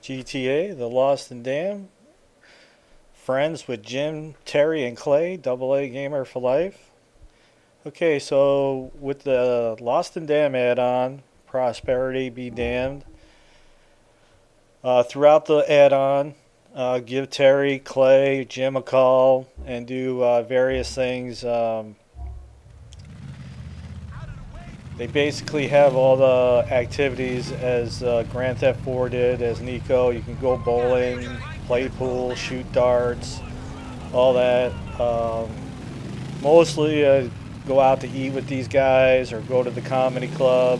GTA, The Lost and Damned. Friends with Jim, Terry, and Clay, AA gamer for life. Okay, so with the Lost and Damned add-on, Prosperity Be Damned. Throughout the add-on, give Terry, Clay, Jim a call and do various things. They basically have all the activities as Grand Theft 4 did, as Nico. You can go bowling, play pool, shoot darts, all that. Mostly go out to eat with these guys or go to the comedy club.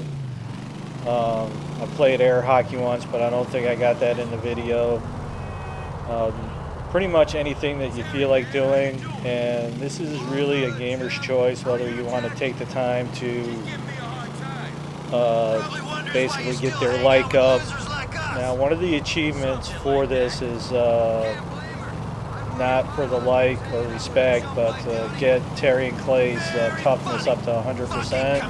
I played air hockey once, but I don't think I got that in the video. Um, Pretty much anything that you feel like doing, and this is really a gamer's choice whether you want to take the time to basically get their like up. Now, one of the achievements for this is not for the like or respect, but get Terry and Clay's toughness up to 100%.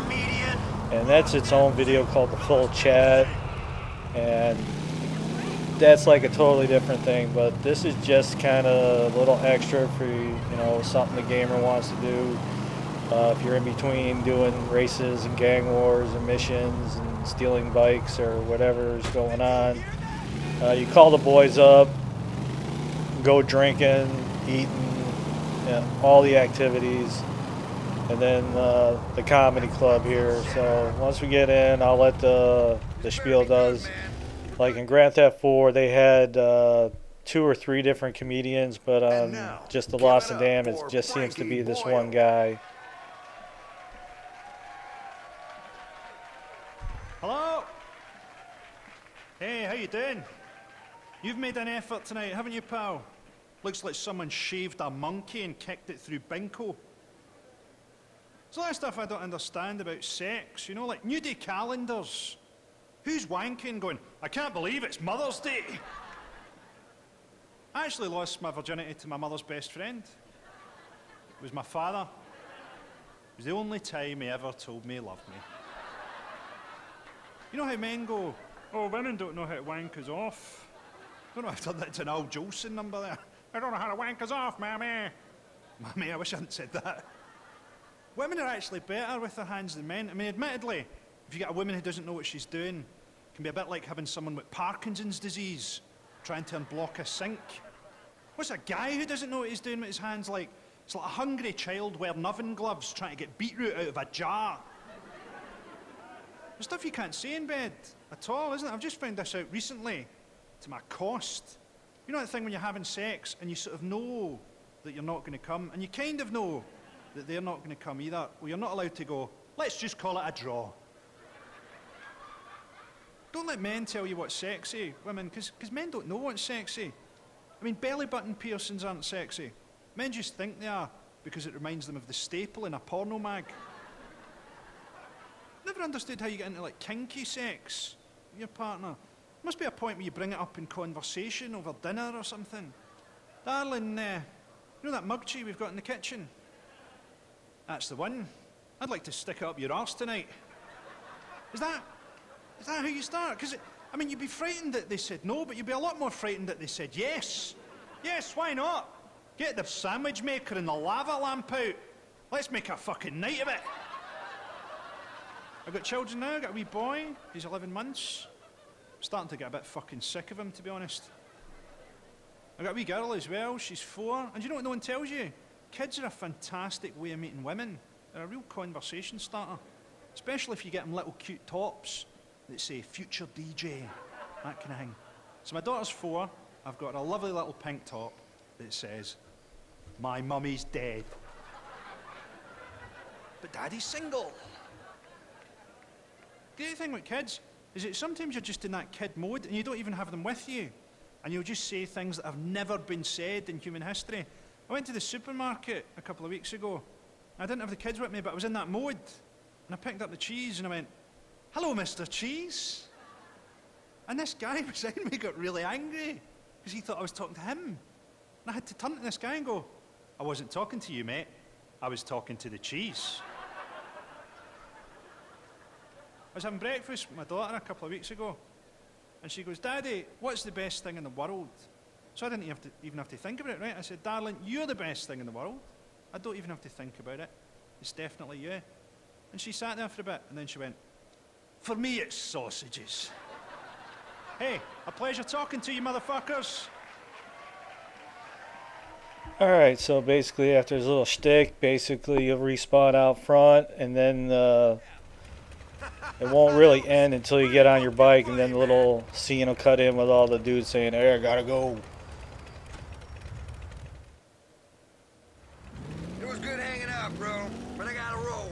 And that's its own video called the full chat. And that's like a totally different thing, but this is just kind of a little extra for, something the gamer wants to do. If you're in between doing races and gang wars and missions and stealing bikes or whatever is going on, you call the boys up, go drinking, eating, all the activities, and then the comedy club here. So once we get in, I'll let the spiel does. Like in Grand Theft 4, they had 2 or 3 different comedians, but just the Lost and Damned, it just seems to be this one guy. Hello? Hey, how you doing? You've made an effort tonight, haven't you, pal? Looks like someone shaved a monkey and kicked it through Binko. There's a lot of stuff I don't understand about sex, like nudie calendars. Who's wanking going, I can't believe it's Mother's Day? I actually lost my virginity to my mother's best friend. It was my father. It was the only time he ever told me he loved me. You know how men go, oh, women don't know how to wank us off. I don't know if I turned that into an Al Jolson number there. I don't know how to wank us off, mammy. Mammy, I wish I hadn't said that. Women are actually better with their hands than men. I mean, admittedly, if you get a woman who doesn't know what she's doing, it can be a bit like having someone with Parkinson's disease trying to unblock a sink. What's a guy who doesn't know what he's doing with his hands like? It's like a hungry child wearing oven gloves trying to get beetroot out of a jar. There's stuff you can't say in bed at all, isn't it? I've just found this out recently, to my cost. You know that thing when you're having sex and you sort of know that you're not going to come, and you kind of know that they're not going to come either? Well, you're not allowed to go, let's just call it a draw. Don't let men tell you what's sexy, women, because men don't know what's sexy. I mean, belly button piercings aren't sexy. Men just think they are because it reminds them of the staple in a porno mag. Never understood how you get into like kinky sex with your partner. There must be a point where you bring it up in conversation over dinner or something. Darling, you know that mug tree we've got in the kitchen? That's the one. I'd like to stick it up your arse tonight. Is that how you start? Because, I mean, you'd be frightened that they said no, but you'd be a lot more frightened that they said yes. Yes, why not? Get the sandwich maker and the lava lamp out. Let's make a fucking night of it. I've got children now, I've got a wee boy, he's 11 months. I'm starting to get a bit fucking sick of him, to be honest. I've got a wee girl as well, she's 4, and you know what no one tells you? Kids are a fantastic way of meeting women. They're a real conversation starter. Especially if you get them little cute tops that say future DJ, that kind of thing. So my daughter's 4, I've got a lovely little pink top that says, my mummy's dead. But daddy's single. The other thing with kids is that sometimes you're just in that kid mode and you don't even have them with you. And you'll just say things that have never been said in human history. I went to the supermarket a couple of weeks ago. I didn't have the kids with me, but I was in that mode. And I picked up the cheese and I went, hello, Mr. Cheese. And this guy beside me got really angry because he thought I was talking to him. And I had to turn to this guy and go, I wasn't talking to you, mate. I was talking to the cheese. I was having breakfast with my daughter a couple of weeks ago, And she goes, Daddy, what's the best thing in the world? So I didn't even have to think about it, right? I said, darling, you're the best thing in the world. I don't even have to think about it. It's definitely you. And she sat there for a bit, and then she went, for me, it's sausages. Hey, a pleasure talking to you, motherfuckers. Alright, so basically after his little shtick, basically you'll respawn out front, and then it won't really end until you get on your bike, and then the little scene will cut in with all the dudes saying, hey, I gotta go. It was good hanging out, bro, but I gotta roll.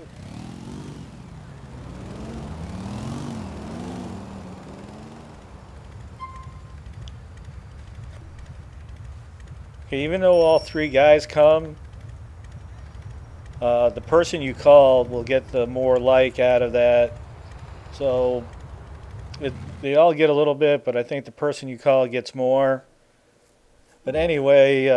Okay, even though all three guys come, the person you called will get the more like out of that. So they all get a little bit, but I think the person you call gets more. But anyway,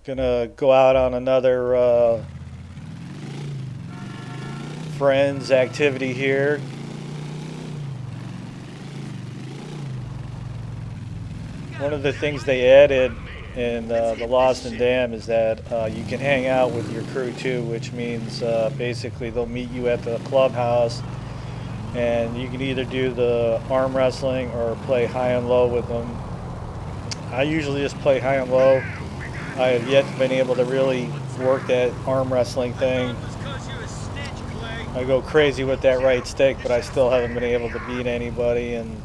gonna go out on another friends activity here. One of the things they added in the Lost and Damned is that you can hang out with your crew too, which means basically they'll meet you at the clubhouse, and you can either do the arm wrestling or play high and low with them. I usually just play high and low. I have yet been able to really work that arm wrestling thing. I go crazy with that right stick, but I still haven't been able to beat anybody, and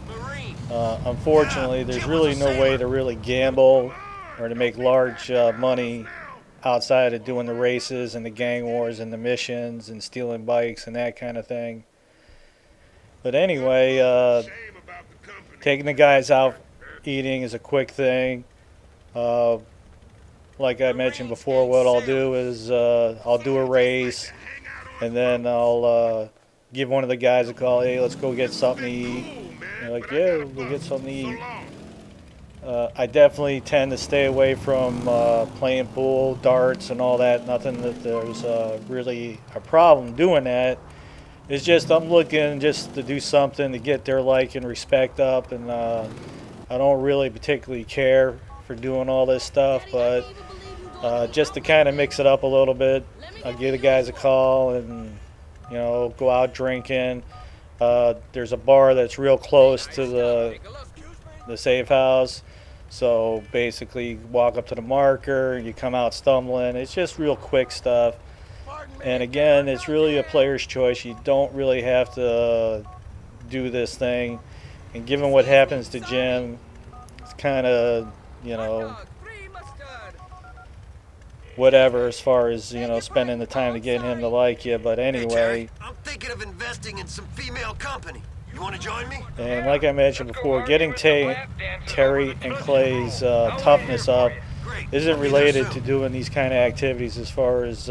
unfortunately there's really no way to really gamble or to make large money outside of doing the races and the gang wars and the missions and stealing bikes and that kind of thing. But anyway, taking the guys out eating is a quick thing. Like I mentioned before, what I'll do is I'll do a race, and then I'll give one of the guys a call. Hey, let's go get something to eat. They're like, yeah, we'll get something to eat. I definitely tend to stay away from playing pool, darts, and all that. Nothing that there's really a problem doing that. It's just I'm looking just to do something to get their like and respect up, and I don't really particularly care for doing all this stuff, but just to kind of mix it up a little bit, I'll give the guys a call and go out drinking. There's a bar that's real close to the safe house. So basically, you walk up to the marker, you come out stumbling. It's just real quick stuff. And again, it's really a player's choice. You don't really have to do this thing. And given what happens to Jim, it's kind of, whatever as far as, spending the time to get him to like you. But anyway. I'm thinking of investing in some female company. You want to join me? And like I mentioned before, getting Terry and Clay's toughness up isn't related to doing these kind of activities as far as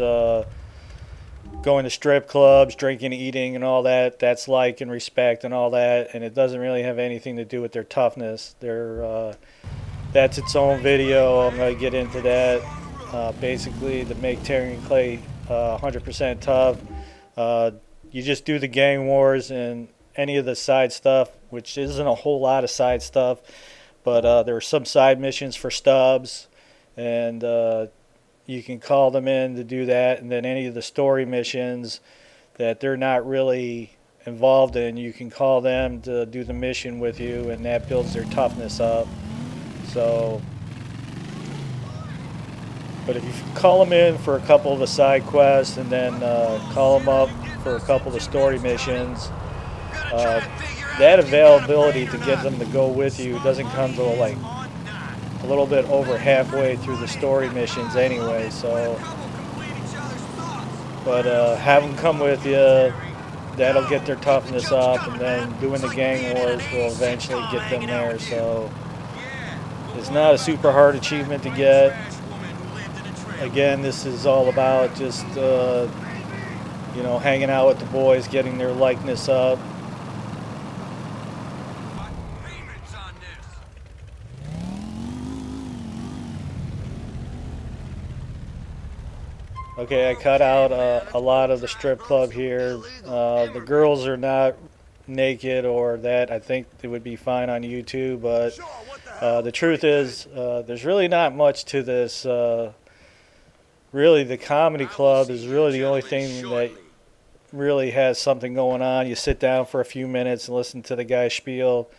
going to strip clubs, drinking, eating, and all that. That's like and respect and all that, and it doesn't really have anything to do with their toughness. That's its own video. I'm going to get into that. Basically, to make Terry and Clay 100% tough, you just do the gang wars and any of the side stuff, which isn't a whole lot of side stuff, but there are some side missions for stubs, and you can call them in to do that. And then any of the story missions that they're not really involved in, you can call them to do the mission with you, and that builds their toughness up. So, but if you call them in for a couple of the side quests and then call them up for a couple of the story missions, that availability to get them to go with you doesn't come till like a little bit over halfway through the story missions anyway. So, but have them come with you. That'll get their toughness up, and then doing the gang wars will eventually get them there. So it's not a super hard achievement to get. Again, this is all about just hanging out with the boys, getting their likeness up. Okay, I cut out a lot of the strip club here. The girls are not naked or that. I think it would be fine on YouTube, but the truth is, there's really not much to this. Really, the comedy club is really the only thing that really has something going on. You sit down for a few minutes and listen to the guy spiel.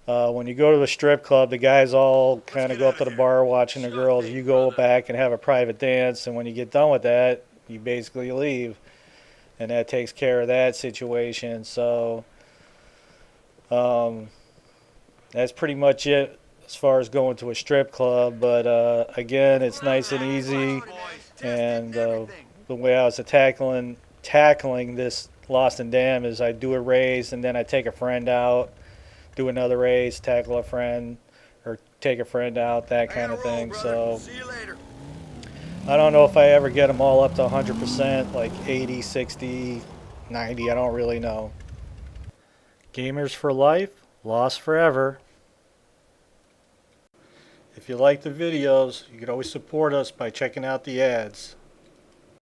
When you go to the strip club, the guys all kind of go up to the bar watching the girls. You go back and have a private dance, and when you get done with that, you basically leave, and that takes care of that situation. So that's pretty much it as far as going to a strip club. But again, it's nice and easy, and the way I was tackling this Lost and Damned is I do a race, and then I take a friend out, do another race, tackle a friend, or take a friend out, that kind of thing. So I don't know if I ever get them all up to 100%, like 80, 60, 90, I don't really know. Gamers for life, lost forever. If you like the videos, you can always support us by checking out the ads.